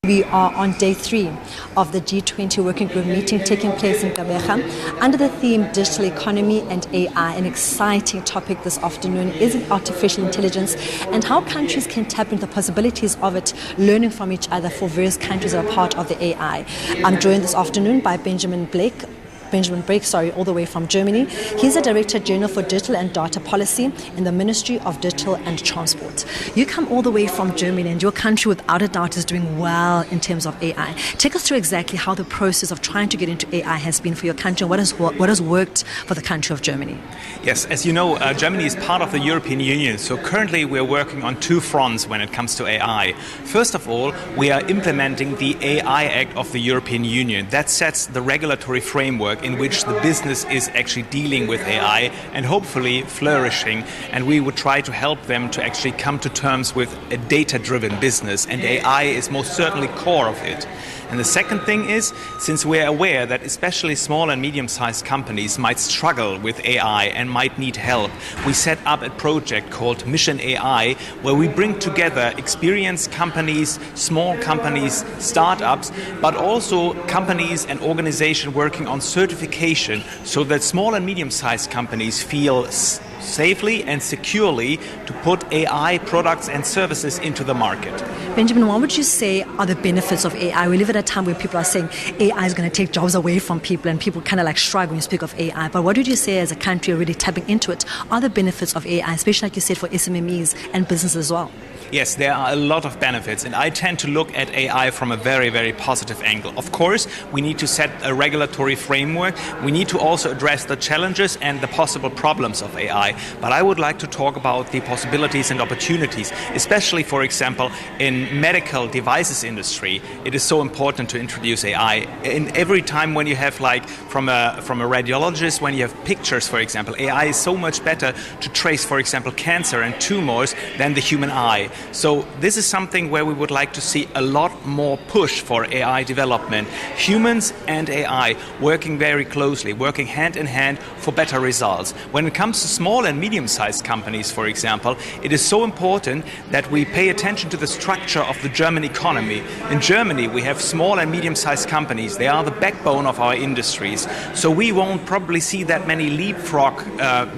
We are on day 3 of the G20 working group meeting taking place in Gqeberha under the theme Digital Economy and AI. An exciting topic this afternoon is artificial intelligence and how countries can tap into the possibilities of it, learning from each other for various countries that are part of the AI. I'm joined this afternoon by Benjamin Brake, all the way from Germany. He's the Director General for Digital and Data Policy in the Ministry of Digital and Transport. You come all the way from Germany, and your country without a doubt is doing well in terms of AI. Take us through exactly how the process of trying to get into AI has been for your country, and what has worked for the country of Germany. Yes, as you know, Germany is part of the European Union, so currently we're working on 2 fronts when it comes to AI. First of all, we are implementing the AI Act of the European Union. That sets the regulatory framework in which the business is actually dealing with AI and hopefully flourishing, and we would try to help them to actually come to terms with a data-driven business, and AI is most certainly core of it. And the second thing is, since we're aware that especially small and medium-sized companies might struggle with AI and might need help, we set up a project called Mission AI, where we bring together experienced companies, small companies, startups, but also companies and organizations working on certification, so that small and medium-sized companies feel safely and securely to put AI products and services into the market. Benjamin, what would you say are the benefits of AI? We live at a time where people are saying AI is going to take jobs away from people, and people kind of like shrug when you speak of AI. But what would you say as a country already tapping into it are the benefits of AI, especially like you said for SMEs and businesses as well? Yes, there are a lot of benefits, and I tend to look at AI from a very, very positive angle. Of course, we need to set a regulatory framework. We need to also address the challenges and the possible problems of AI. But I would like to talk about the possibilities and opportunities, especially, for example, in medical devices industry. It is so important to introduce AI. In every time when you have, like, from a radiologist, when you have pictures, for example, AI is so much better to trace, for example, cancer and tumors than the human eye. So this is something where we would like to see a lot more push for AI development. Humans and AI working very closely, working hand in hand for better results. When it comes to small and medium-sized companies, for example, it is so important that we pay attention to the structure of the German economy. In Germany, we have small and medium-sized companies. They are the backbone of our industries. So we won't probably see that many leapfrog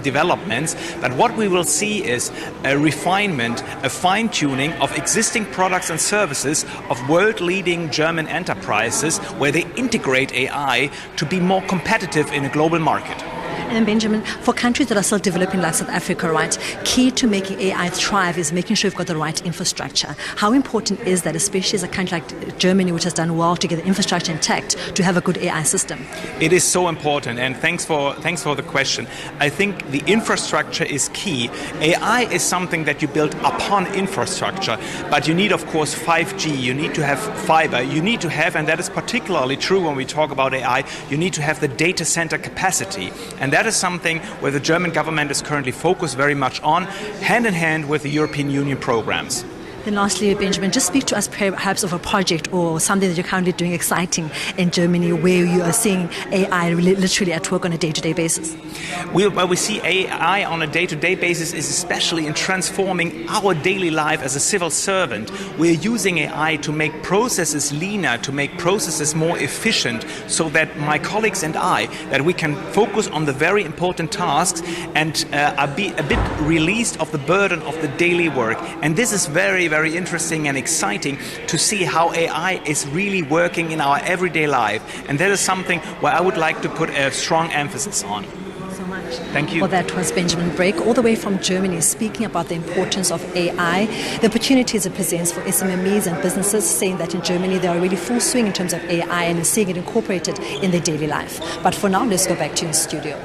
developments, but what we will see is a refinement, a fine-tuning of existing products and services of world-leading German enterprises, where they integrate AI to be more competitive in a global market. And Benjamin, for countries that are still developing like South Africa, right, key to making AI thrive is making sure you've got the right infrastructure. How important is that, especially as a country like Germany, which has done well to get the infrastructure intact, to have a good AI system? It is so important, and thanks for the question. I think the infrastructure is key. AI is something that you build upon infrastructure, but you need, of course, 5G, you need to have fiber, you need to have, and that is particularly true when we talk about AI, you need to have the data center capacity. And that is something where the German government is currently focused very much on, hand in hand with the European Union programs. Then lastly, Benjamin, just speak to us perhaps of a project or something that you're currently doing exciting in Germany where you are seeing AI literally at work on a day-to-day basis. Where we see AI on a day-to-day basis is especially in transforming our daily life as a civil servant. We're using AI to make processes leaner, to make processes more efficient, so that my colleagues and that we can focus on the very important tasks and be a bit released of the burden of the daily work. And this is very, very interesting and exciting to see how AI is really working in our everyday life. And that is something where I would like to put a strong emphasis on. So much. Thank you. Well, that was Benjamin Brake, all the way from Germany, speaking about the importance of AI, the opportunities it presents for SMEs and businesses, saying that in Germany they are really full swing in terms of AI and seeing it incorporated in their daily life. But for now, let's go back to the studio.